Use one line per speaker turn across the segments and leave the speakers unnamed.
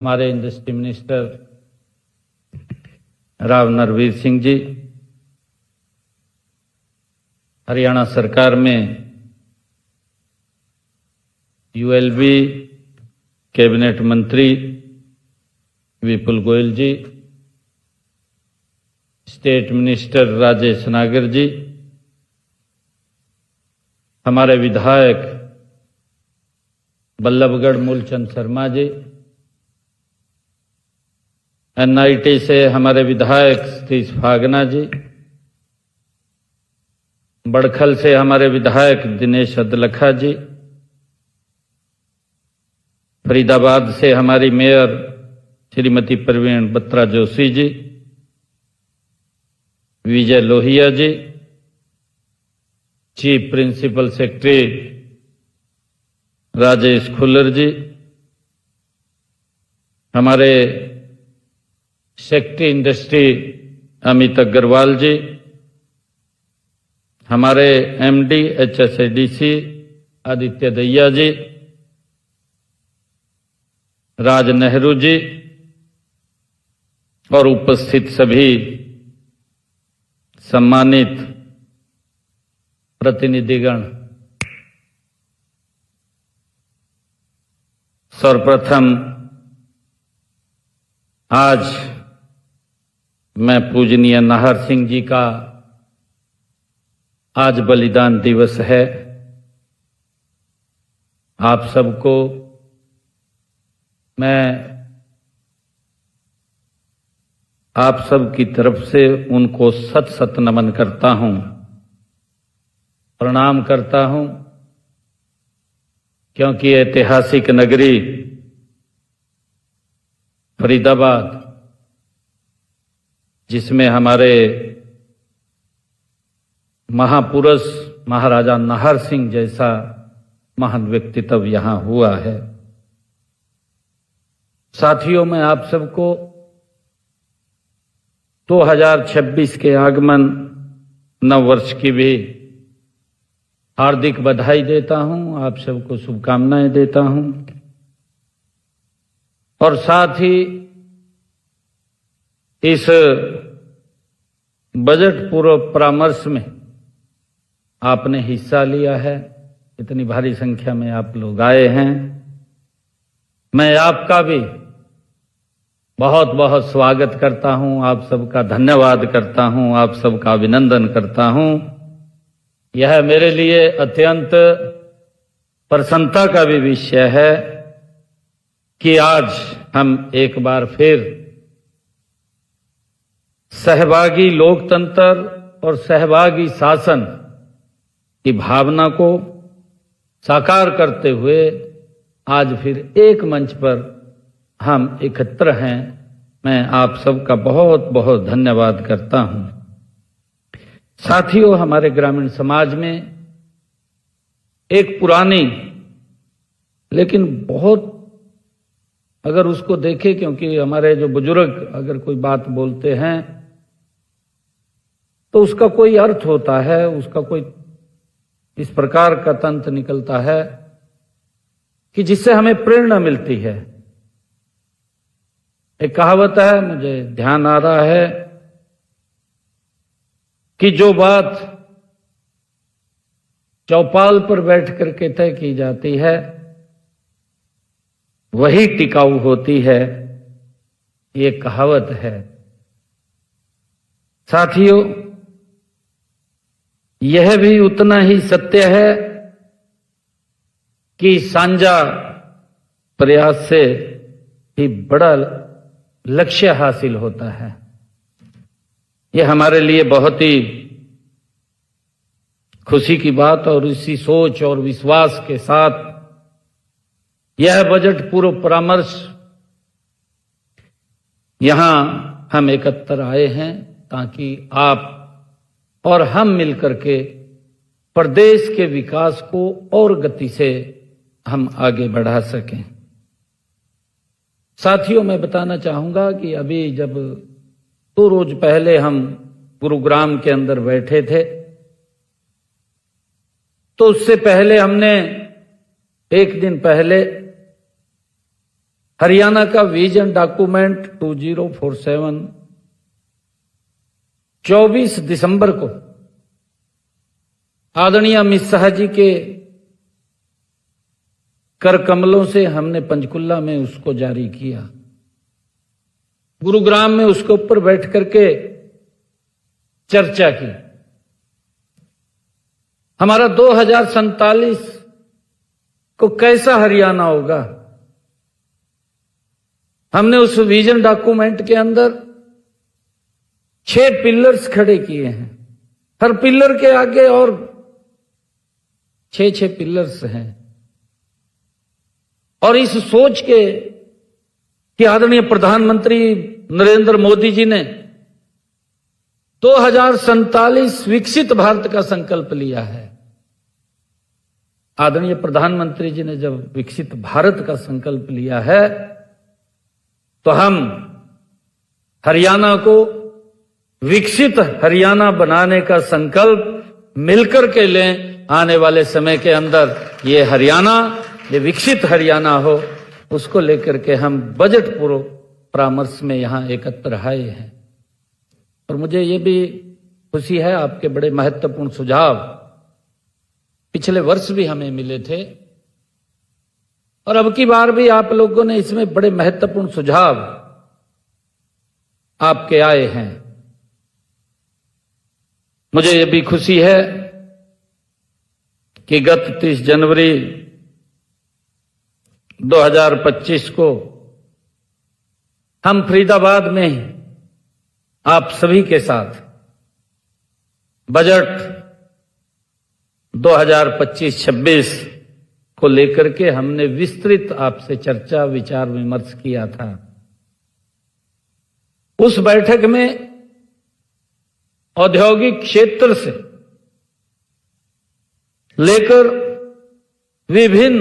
हमारे industry minister Rao Narveer Singh ji, Haryana सरकार में यूएलबी कैबिनेट मंत्री विपुल गोयल जी, स्टेट मिनिस्टर राजेश नागर जी, हमारे विधायक बल्लभगढ़ मूलचंद शर्मा जी, एनआईटी से हमारे विधायक सतीश फागना जी, बड़खल से हमारे विधायक दिनेश अदलखा जी, फरीदाबाद से हमारी mayor Shrimati Praveen Batra Joshi ji, Vijay Lohia ji, chief principal secretary Rajesh Khullar ji, हमारे सेक्रेटरी इंडस्ट्री अमित अग्रवाल जी, हमारे एमडी एचएसएडीसी आदित्य दैया जी, राज नेहरू जी और उपस्थित सभी सम्मानित प्रतिनिधिगण, सर्वप्रथम आज मैं पूजनीय नाहर सिंह जी का आज बलिदान दिवस है। आप सबको मैं आप सब की तरफ से उनको सत सत नमन करता हूं, प्रणाम करता हूं, क्योंकि ऐतिहासिक नगरी फरीदाबाद, जिसमें हमारे महापुरुष महाराजा नाहर सिंह जैसा महान व्यक्तित्व यहां हुआ है। साथियों, मैं आप सबको 2026 के आगमन नव वर्ष की भी हार्दिक बधाई देता हूं, आप सबको शुभकामनाएं देता हूं और साथ ही इस बजट पूर्व परामर्श में आपने हिस्सा लिया है, इतनी भारी संख्या में आप लोग आए हैं। मैं आपका भी बहुत बहुत स्वागत करता हूं, आप सबका धन्यवाद करता हूं, आप सबका अभिनंदन करता हूं। यह मेरे लिए अत्यंत प्रसन्नता का भी विषय है कि आज हम एक बार फिर सहभागी लोकतंत्र और सहभागी शासन की भावना को साकार करते हुए आज फिर एक मंच पर हम एकत्र हैं। मैं आप सबका बहुत बहुत धन्यवाद करता हूं। साथियों, हमारे ग्रामीण समाज में एक पुरानी लेकिन बहुत, अगर उसको देखें, क्योंकि हमारे जो बुजुर्ग अगर कोई बात बोलते हैं तो उसका कोई अर्थ होता है, उसका कोई इस प्रकार का तंत्र निकलता है कि जिससे हमें प्रेरणा मिलती है। एक कहावत है, मुझे ध्यान आ रहा है, कि जो बात चौपाल पर बैठ करके तय की जाती है वही टिकाऊ होती है, ये कहावत है। साथियों, यह भी उतना ही सत्य है कि साझा प्रयास से ही बड़ा लक्ष्य हासिल होता है। यह हमारे लिए बहुत ही खुशी की बात, और इसी सोच और विश्वास के साथ यह बजट पूर्व परामर्श यहां हम एकत्र आए हैं ताकि आप और हम मिलकर के प्रदेश के विकास को और गति से हम आगे बढ़ा सकें। साथियों, मैं बताना चाहूंगा कि अभी जब 2 रोज पहले हम गुरुग्राम के अंदर बैठे थे, तो उससे पहले हमने एक दिन पहले हरियाणा का विजन डॉक्यूमेंट 2047 24 दिसंबर को आदरणीय अमित शाह जी के कर कमलों से हमने पंचकुला में उसको जारी किया। गुरुग्राम में उसके ऊपर बैठ करके चर्चा की। हमारा 2047 को कैसा हरियाणा होगा, हमने उस विजन डॉक्यूमेंट के अंदर 6 पिलर्स खड़े किए हैं। हर पिलर के आगे और 6 पिलर्स हैं। और इस सोच के कि आदरणीय प्रधानमंत्री नरेंद्र मोदी जी ने 2047 विकसित भारत का संकल्प लिया है। आदरणीय प्रधानमंत्री जी ने जब विकसित भारत का संकल्प लिया है तो हम हरियाणा को विकसित हरियाणा बनाने का संकल्प मिलकर के लें। आने वाले समय के अंदर ये हरियाणा, ये विकसित हरियाणा हो, उसको लेकर के हम बजट पूर्व परामर्श में यहां एकत्र आए हैं। और मुझे ये भी खुशी है, आपके बड़े महत्वपूर्ण सुझाव पिछले वर्ष भी हमें मिले थे और अब की बार भी आप लोगों ने इसमें बड़े महत्वपूर्ण सुझाव आपके आए हैं। मुझे ये भी खुशी है कि गत 30 जनवरी 2025 को हम फरीदाबाद में आप सभी के साथ बजट 2025-26 को लेकर के हमने विस्तृत आपसे चर्चा विचार विमर्श किया था। उस बैठक में औद्योगिक क्षेत्र से लेकर विभिन्न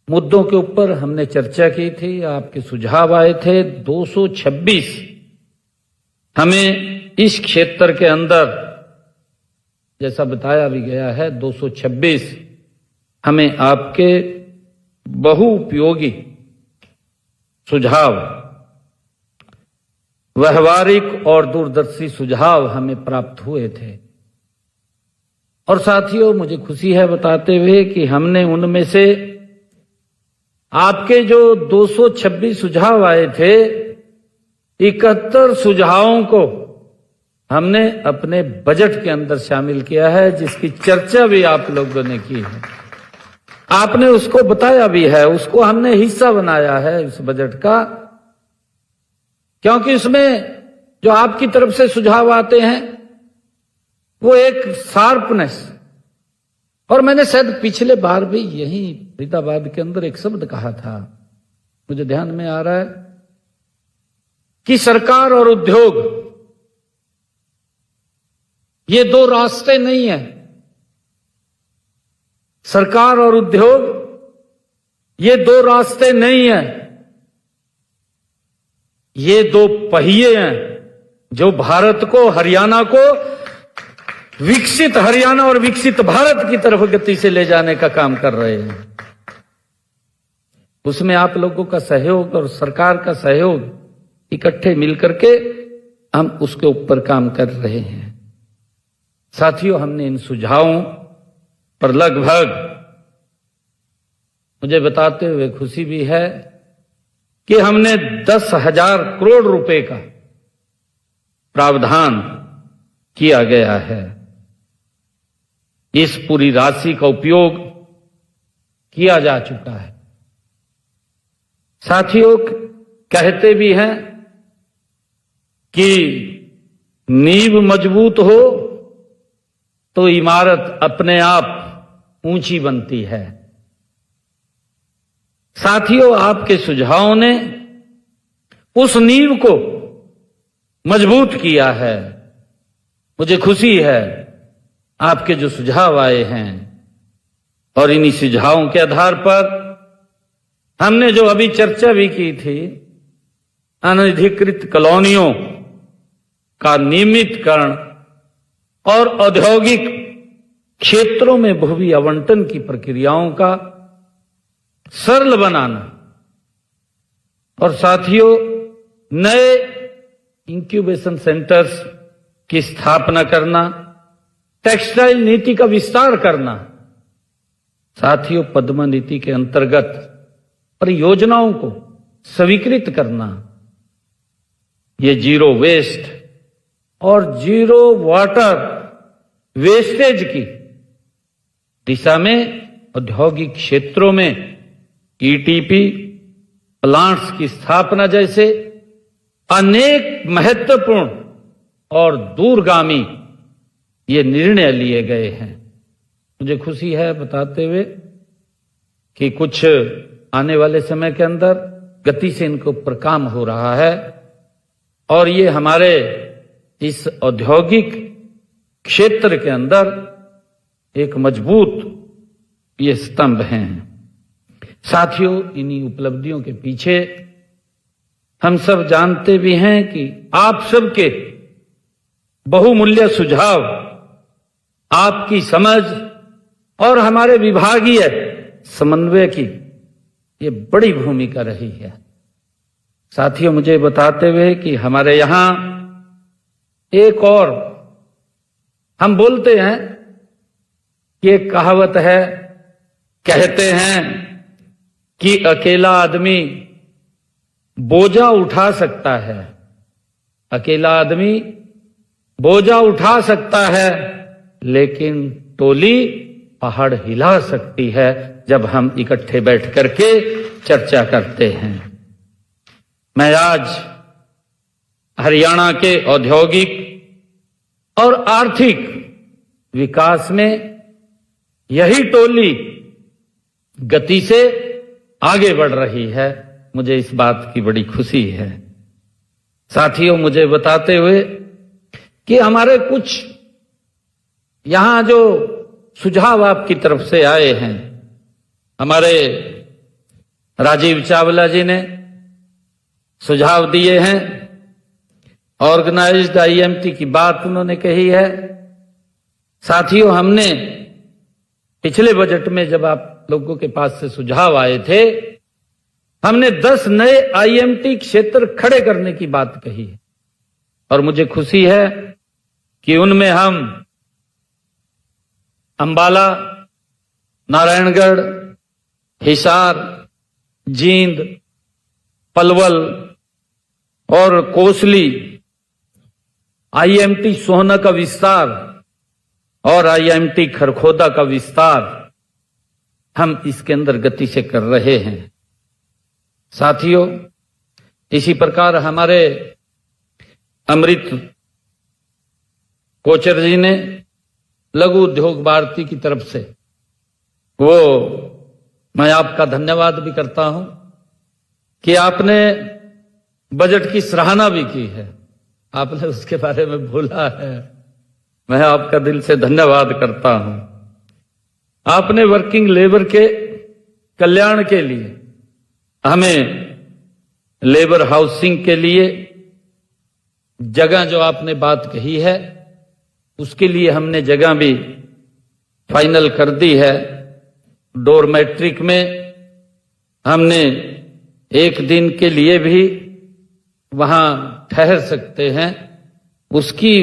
मुद्दों के ऊपर हमने चर्चा की थी। आपके सुझाव आए थे। 226 हमें इस क्षेत्र के अंदर, जैसा बताया भी गया है, 226 हमें आपके बहुउपयोगी सुझाव, व्यवहारिक और दूरदर्शी सुझाव हमें प्राप्त हुए थे। और साथियों, मुझे खुशी है बताते हुए कि हमने उनमें से आपके जो 226 सुझाव आए थे, 71 सुझावों को हमने अपने बजट के अंदर शामिल किया है, जिसकी चर्चा भी आप लोगों ने की है। आपने उसको बताया भी है, उसको हमने हिस्सा बनाया है इस बजट का, क्योंकि इसमें जो आपकी तरफ से सुझाव आते हैं वो एक शार्पनेस, और मैंने शायद पिछले बार भी यही फरीदाबाद के अंदर एक शब्द कहा था, मुझे ध्यान में आ रहा है, कि सरकार और उद्योग ये 2 रास्ते नहीं है। सरकार और उद्योग ये 2 रास्ते नहीं है, ये 2 पहिए हैं जो भारत को, हरियाणा को विकसित हरियाणा और विकसित भारत की तरफ गति से ले जाने का काम कर रहे हैं। उसमें आप लोगों का सहयोग और सरकार का सहयोग इकट्ठे मिलकर के हम उसके ऊपर काम कर रहे हैं। साथियों, हमने इन सुझावों पर लगभग, मुझे बताते हुए खुशी भी है कि हमने 10,000 करोड़ रुपए का प्रावधान किया गया है। इस पूरी राशि का उपयोग किया जा चुका है। साथियों, कहते भी हैं कि नींव मजबूत हो तो इमारत अपने आप ऊंची बनती है। साथियों, आपके सुझावों ने उस नींव को मजबूत किया है। मुझे खुशी है आपके जो सुझाव आए हैं, और इन्हीं सुझावों के आधार पर हमने जो अभी चर्चा भी की थी, अनधिकृत कॉलोनियों का नियमितकरण और औद्योगिक क्षेत्रों में भूमि आवंटन की प्रक्रियाओं का सरल बनाना, और साथियों, नए इंक्यूबेशन सेंटर्स की स्थापना करना, टेक्सटाइल नीति का विस्तार करना, साथियों पद्म नीति के अंतर्गत परियोजनाओं को स्वीकृत करना, ये जीरो वेस्ट और जीरो वाटर वेस्टेज की दिशा में औद्योगिक क्षेत्रों में ईटीपी प्लांट्स की स्थापना जैसे अनेक महत्वपूर्ण और दूरगामी ये निर्णय लिए गए हैं। मुझे खुशी है बताते हुए कि कुछ आने वाले समय के अंदर गति से इनके ऊपर काम हो रहा है और ये हमारे इस औद्योगिक क्षेत्र के अंदर एक मजबूत ये स्तंभ हैं। साथियों, इन्हीं उपलब्धियों के पीछे हम सब जानते भी हैं कि आप सबके बहुमूल्य सुझाव, आपकी समझ और हमारे विभागीय समन्वय की ये बड़ी भूमिका रही है। साथियों, मुझे बताते हुए कि हमारे यहां एक और हम बोलते हैं कि एक कहावत है, कहते हैं कि अकेला आदमी बोझा उठा सकता है, अकेला आदमी बोझा उठा सकता है, लेकिन टोली पहाड़ हिला सकती है जब हम इकट्ठे बैठ करके चर्चा करते हैं। मैं आज हरियाणा के औद्योगिक और आर्थिक विकास में यही टोली गति से आगे बढ़ रही है, मुझे इस बात की बड़ी खुशी है। साथियों, मुझे बताते हुए कि हमारे कुछ यहां जो सुझाव आपकी तरफ से आए हैं, हमारे राजीव चावला जी ने सुझाव दिए हैं, ऑर्गेनाइज्ड आईएमटी की बात उन्होंने कही है। साथियों, हमने पिछले बजट में जब आप लोगों के पास से सुझाव आए थे, हमने 10 नए आईएमटी क्षेत्र खड़े करने की बात कही है और मुझे खुशी है कि उनमें हम अंबाला, नारायणगढ़, हिसार, जींद, पलवल और कोसली, आईएमटी सोहना का विस्तार और आईएमटी खरखोदा का विस्तार हम इसके अंदर गति से कर रहे हैं। साथियों, इसी प्रकार हमारे अमृत कोचर जी ने लघु उद्योग भारती की तरफ से वो मैं आपका धन्यवाद भी करता हूं कि आपने बजट की सराहना भी की है, आपने उसके बारे में बोला है, मैं आपका दिल से धन्यवाद करता हूं। आपने वर्किंग लेबर के कल्याण के लिए हमें लेबर हाउसिंग के लिए जगह जो आपने बात कही है, उसके लिए हमने जगह भी फाइनल कर दी है। डोरमेट्रिक में हमने एक दिन के लिए भी वहां ठहर सकते हैं, उसकी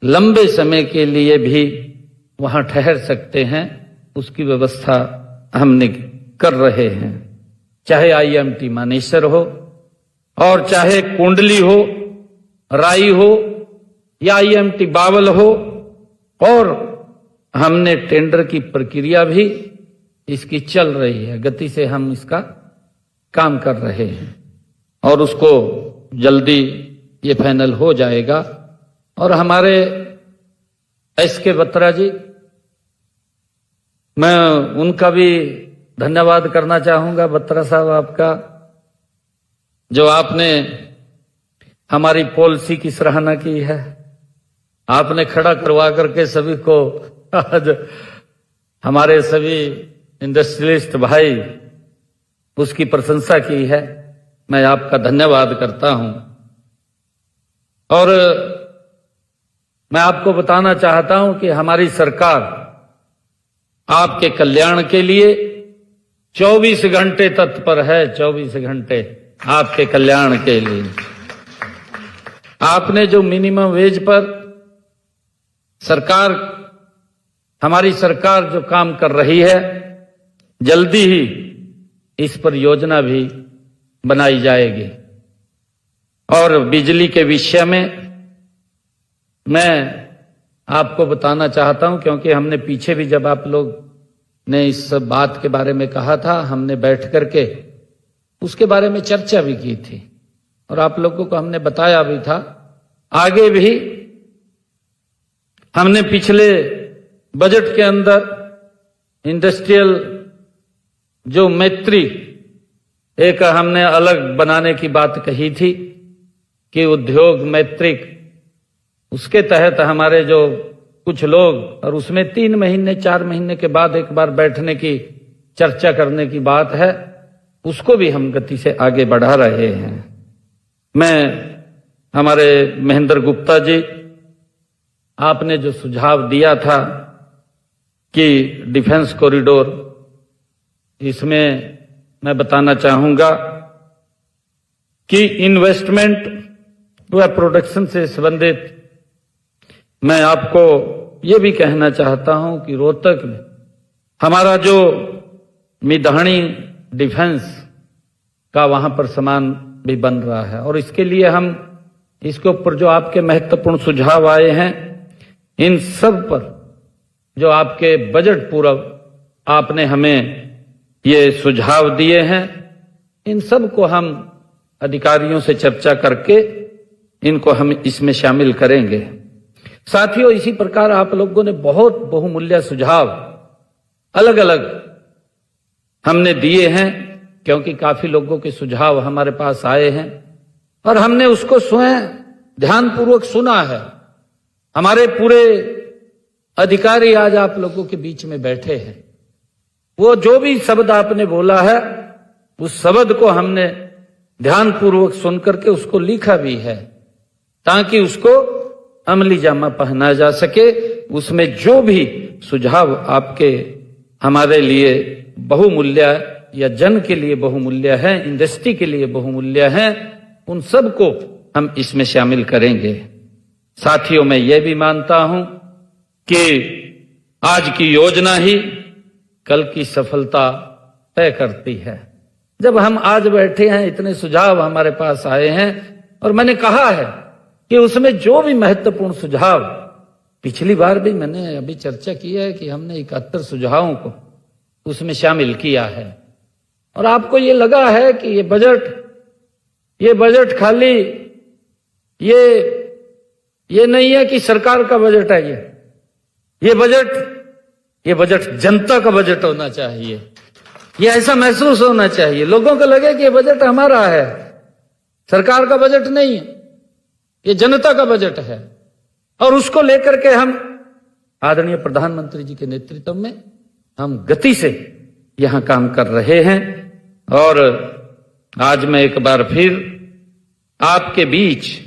लंबे समय के लिए भी वहां ठहर सकते हैं, उसकी व्यवस्था हमने कर रहे हैं। चाहे आईएमटी मानेसर हो और चाहे कुंडली हो, राई हो या आईएमटी बावल हो, और हमने टेंडर की प्रक्रिया भी इसकी चल रही है, गति से हम इसका काम कर रहे हैं और उसको जल्दी ये फाइनल हो जाएगा। और हमारे एसके बत्रा जी, मैं उनका भी धन्यवाद करना चाहूंगा। बत्रा साहब, आपका जो आपने हमारी पॉलिसी की सराहना की है, आपने खड़ा करवा करके सभी को आज हमारे सभी इंडस्ट्रियलिस्ट भाई उसकी प्रशंसा की है, मैं आपका धन्यवाद करता हूं। और मैं आपको बताना चाहता हूं कि हमारी सरकार आपके कल्याण के लिए 24 घंटे तत्पर है, 24 घंटे। आपके कल्याण के लिए। आपने जो मिनिमम वेज पर हमारी सरकार जो काम कर रही है, जल्दी ही इस पर योजना भी बनाई जाएगी। और बिजली के विषय में मैं आपको बताना चाहता हूं, क्योंकि हमने पीछे भी जब आप लोग ने इस सब बात के बारे में कहा था, हमने बैठ करके उसके बारे में चर्चा भी की थी और आप लोगों को हमने बताया भी था। आगे भी हमने पिछले बजट के अंदर इंडस्ट्रियल जो मैत्री एक हमने अलग बनाने की बात कही थी कि उद्योग मैत्रिक, उसके तहत हमारे जो कुछ लोग, और उसमें 3 महीने 4 महीने के बाद एक बार बैठने की चर्चा करने की बात है, उसको भी हम गति से आगे बढ़ा रहे हैं। मैं हमारे महेंद्र गुप्ता जी, आपने जो सुझाव दिया था कि डिफेंस कॉरिडोर, इसमें मैं बताना चाहूंगा कि इन्वेस्टमेंट व प्रोडक्शन से संबंधित मैं आपको ये भी कहना चाहता हूं कि रोहतक में हमारा जो मिधानी डिफेंस का वहां पर सामान भी बन रहा है, और इसके लिए हम इसके ऊपर जो आपके महत्वपूर्ण सुझाव आए हैं, इन सब पर जो आपके बजट पूर्व आपने हमें ये सुझाव दिए हैं, इन सब को हम अधिकारियों से चर्चा करके इनको हम इसमें शामिल करेंगे। साथियों, इसी प्रकार आप लोगों ने बहुत बहुमूल्य सुझाव अलग अलग हमने दिए हैं, क्योंकि काफी लोगों के सुझाव हमारे पास आए हैं और हमने उसको स्वयं ध्यानपूर्वक सुना है। हमारे पूरे अधिकारी आज आप लोगों के बीच में बैठे हैं। वो जो भी शब्द आपने बोला है, उस शब्द को हमने ध्यानपूर्वक सुन करके उसको लिखा भी है, ताकि उसको अमली जामा पहना जा सके। उसमें जो भी सुझाव आपके हमारे लिए बहुमूल्य या जन के लिए बहुमूल्य है, इंडस्ट्री के लिए बहुमूल्य है, उन सब को हम इसमें शामिल करेंगे। साथियों, मैं ये भी मानता हूं कि आज की योजना ही कल की सफलता तय करती है। जब हम आज बैठे हैं, इतने सुझाव हमारे पास आए हैं, और मैंने कहा है कि उसमें जो भी महत्वपूर्ण सुझाव, पिछली बार भी मैंने अभी चर्चा की है कि हमने 71 सुझावों को उसमें शामिल किया है, और आपको ये लगा है कि ये बजट खाली ये नहीं है कि सरकार का बजट है, ये बजट जनता का बजट होना चाहिए। ये ऐसा महसूस होना चाहिए, लोगों को लगे कि ये बजट हमारा है, सरकार का बजट नहीं है, ये जनता का बजट है। और उसको लेकर के हम आदरणीय प्रधानमंत्री जी के नेतृत्व में हम गति से यहां काम कर रहे हैं। और आज मैं एक बार फिर आपके बीच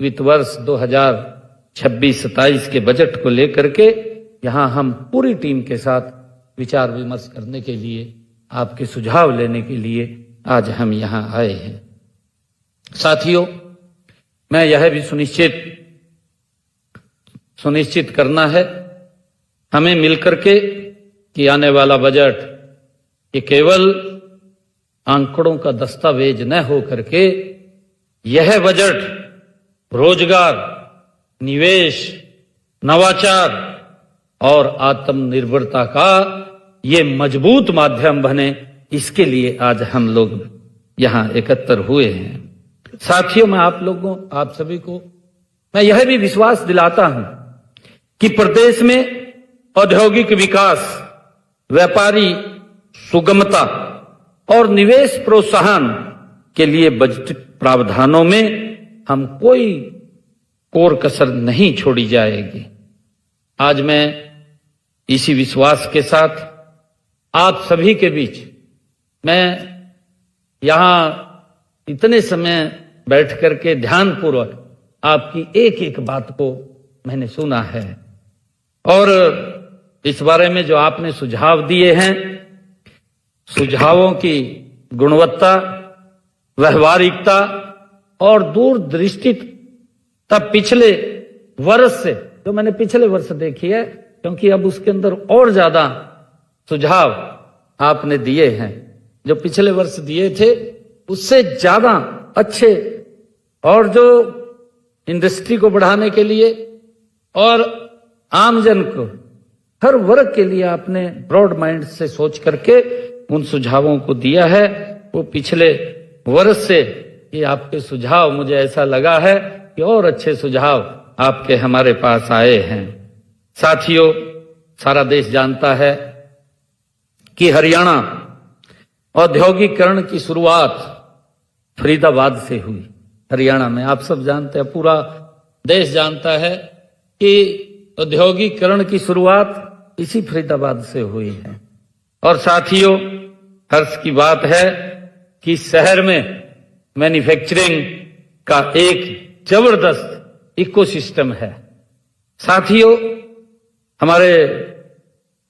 वित्त वर्ष 2026-27 के बजट को लेकर के यहां हम पूरी टीम के साथ विचार विमर्श करने के लिए, आपके सुझाव लेने के लिए आज हम यहां आए हैं। साथियों, मैं यह भी सुनिश्चित करना है हमें मिलकर के कि आने वाला बजट ये केवल आंकड़ों का दस्तावेज न हो करके यह बजट रोजगार, निवेश, नवाचार और आत्मनिर्भरता का ये मजबूत माध्यम बने, इसके लिए आज हम लोग यहां एकत्र हुए हैं। साथियों, मैं आप सभी को मैं यह भी विश्वास दिलाता हूं कि प्रदेश में औद्योगिक विकास, व्यापारी सुगमता और निवेश प्रोत्साहन के लिए बजट प्रावधानों में हम कोई कोर कसर नहीं छोड़ी जाएगी। आज मैं इसी विश्वास के साथ आप सभी के बीच, मैं यहां इतने समय बैठ करके ध्यानपूर्वक आपकी एक एक बात को मैंने सुना है, और इस बारे में जो आपने सुझाव दिए हैं, सुझावों की गुणवत्ता व्यवहारिकता और दूरदृष्टि तब पिछले वर्ष से, जो मैंने पिछले वर्ष देखी है, क्योंकि अब उसके अंदर और ज्यादा सुझाव आपने दिए हैं, जो पिछले वर्ष दिए थे उससे ज्यादा अच्छे, और जो इंडस्ट्री को बढ़ाने के लिए और आमजन को, हर वर्ग के लिए आपने ब्रॉड माइंड से सोच करके उन सुझावों को दिया है। वो पिछले वर्ष से ये आपके सुझाव, मुझे ऐसा लगा है कि और अच्छे सुझाव आपके हमारे पास आए हैं। साथियों, सारा देश जानता है कि हरियाणा औद्योगिकरण की शुरुआत फरीदाबाद से हुई। हरियाणा में आप सब जानते हैं, पूरा देश जानता है कि औद्योगिकरण की शुरुआत इसी फरीदाबाद से हुई है। और साथियों, हर्ष की बात है कि शहर में मैन्युफैक्चरिंग का एक जबरदस्त इकोसिस्टम है। साथियों, हमारे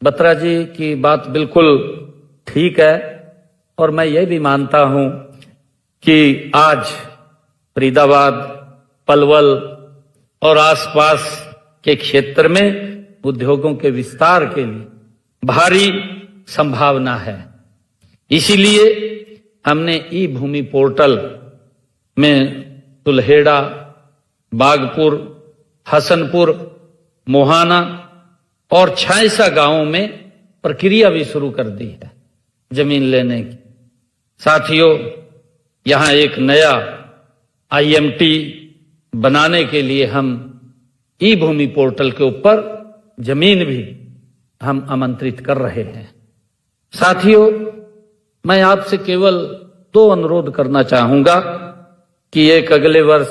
बत्रा जी की बात बिल्कुल ठीक है, और मैं ये भी मानता हूं कि आज फरीदाबाद, पलवल और आसपास के क्षेत्र में उद्योगों के विस्तार के लिए भारी संभावना है। इसीलिए हमने ई भूमि पोर्टल में तुल्हेड़ा, बागपुर, हसनपुर, मोहाना और छायसा गांवों में प्रक्रिया भी शुरू कर दी है जमीन लेने की। साथियों, यहां एक नया IMT बनाने के लिए हम ई भूमि पोर्टल के ऊपर जमीन भी हम आमंत्रित कर रहे हैं। साथियों, मैं आपसे केवल 2 अनुरोध करना चाहूंगा कि एक अगले वर्ष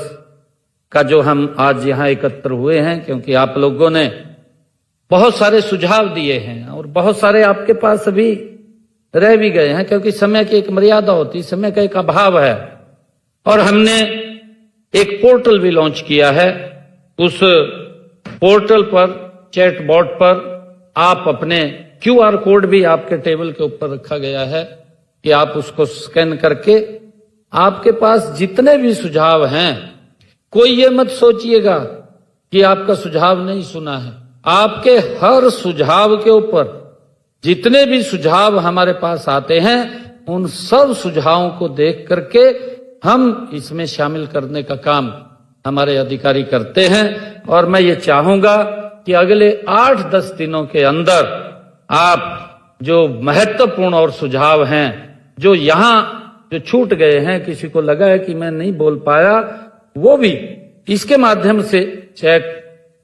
का जो हम आज यहां एकत्र हुए हैं, क्योंकि आप लोगों ने बहुत सारे सुझाव दिए हैं और बहुत सारे आपके पास अभी रह भी गए हैं, क्योंकि समय की एक मर्यादा होती है, समय का एक अभाव है। और हमने एक पोर्टल भी लॉन्च किया है। उस पोर्टल पर, चैट बॉट पर आप अपने QR कोड भी आपके टेबल के ऊपर रखा गया है कि आप उसको स्कैन करके आपके पास जितने भी सुझाव हैं, कोई ये मत सोचिएगा कि आपका सुझाव नहीं सुना है। आपके हर सुझाव के ऊपर, जितने भी सुझाव हमारे पास आते हैं, उन सब सुझावों को देख करके हम इसमें शामिल करने का काम हमारे अधिकारी करते हैं। और मैं ये चाहूंगा कि अगले 8-10 दिनों के अंदर आप जो महत्वपूर्ण और सुझाव हैं, जो यहां जो छूट गए हैं, किसी को लगा है कि मैं नहीं बोल पाया, वो भी इसके माध्यम से, चैट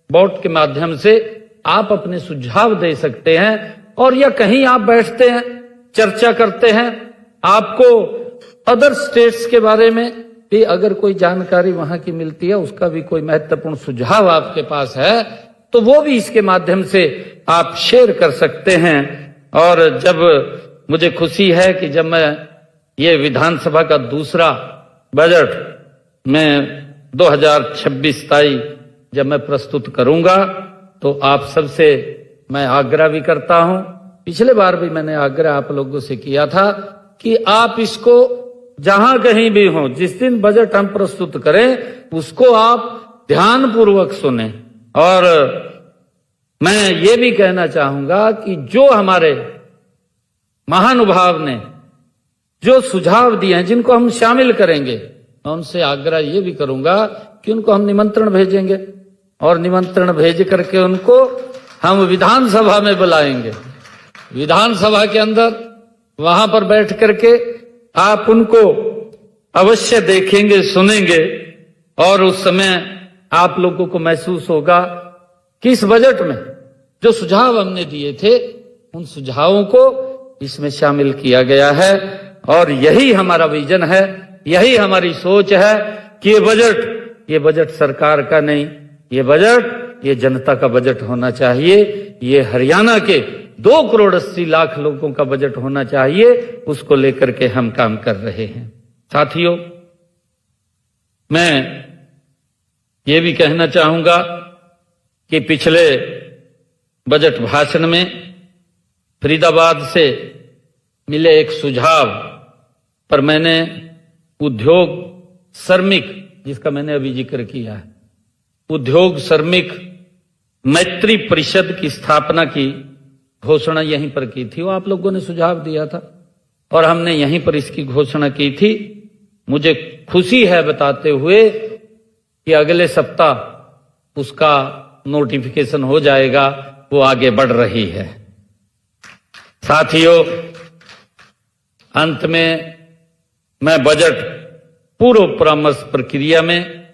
बॉट के माध्यम से आप अपने सुझाव दे सकते हैं। और या कहीं आप बैठते हैं, चर्चा करते हैं, आपको अदर स्टेट्स के बारे में भी अगर कोई जानकारी वहां की मिलती है, उसका भी कोई महत्वपूर्ण सुझाव आपके पास है, तो वो भी इसके माध्यम से आप शेयर कर सकते हैं। और जब मुझे खुशी है कि जब मैं ये विधानसभा का दूसरा बजट में 2026-27 जब मैं प्रस्तुत करूंगा, तो आप सबसे मैं आग्रह भी करता हूं, पिछले बार भी मैंने आग्रह आप लोगों से किया था कि आप इसको जहां कहीं भी हो, जिस दिन बजट हम प्रस्तुत करें, उसको आप ध्यानपूर्वक सुने। और मैं ये भी कहना चाहूंगा कि जो हमारे महानुभाव ने जो सुझाव दिए हैं, जिनको हम शामिल करेंगे, मैं उनसे आग्रह ये भी करूंगा कि उनको हम निमंत्रण भेजेंगे, और निमंत्रण भेज करके उनको हम विधानसभा में बुलाएंगे। विधानसभा के अंदर वहां पर बैठ करके आप उनको अवश्य देखेंगे, सुनेंगे, और उस समय आप लोगों को महसूस होगा कि इस बजट में जो सुझाव हमने दिए थे, उन सुझावों को इसमें शामिल किया गया है। और यही हमारा विजन है, यही हमारी सोच है कि ये बजट सरकार का नहीं, ये जनता का बजट होना चाहिए। ये हरियाणा के 2,80,00,000 लोगों का बजट होना चाहिए। उसको लेकर के हम काम कर रहे हैं। साथियों, मैं ये भी कहना चाहूंगा कि पिछले बजट भाषण में फरीदाबाद से मिले एक सुझाव पर मैंने उद्योग श्रमिक, जिसका मैंने अभी जिक्र किया है, उद्योग श्रमिक मैत्री परिषद की स्थापना की घोषणा यहीं पर की थी। वो आप लोगों ने सुझाव दिया था और हमने यहीं पर इसकी घोषणा की थी। मुझे खुशी है बताते हुए कि अगले सप्ताह उसका नोटिफिकेशन हो जाएगा, वो आगे बढ़ रही है। साथियों, अंत में मैं बजट पूर्व परामर्श प्रक्रिया में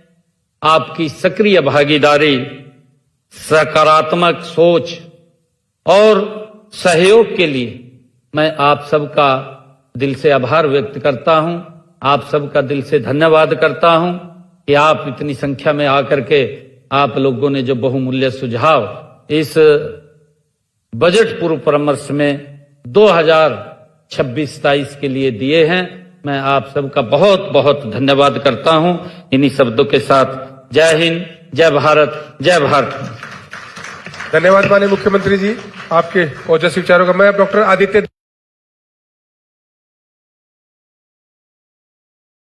आपकी सक्रिय भागीदारी, सकारात्मक सोच और सहयोग के लिए मैं आप सबका दिल से आभार व्यक्त करता हूं। आप सबका दिल से धन्यवाद करता हूं कि आप इतनी संख्या में आकर के आप लोगों ने जो बहुमूल्य सुझाव इस बजट पूर्व परामर्श में 2026-27 के लिए दिए हैं। मैं आप सबका बहुत बहुत धन्यवाद करता हूं। इन्हीं शब्दों के साथ जय हिंद, जय भारत, जय भारत।
धन्यवाद माननीय मुख्यमंत्री जी, आपके ओजस्वी विचारों का। मैं डॉक्टर आदित्य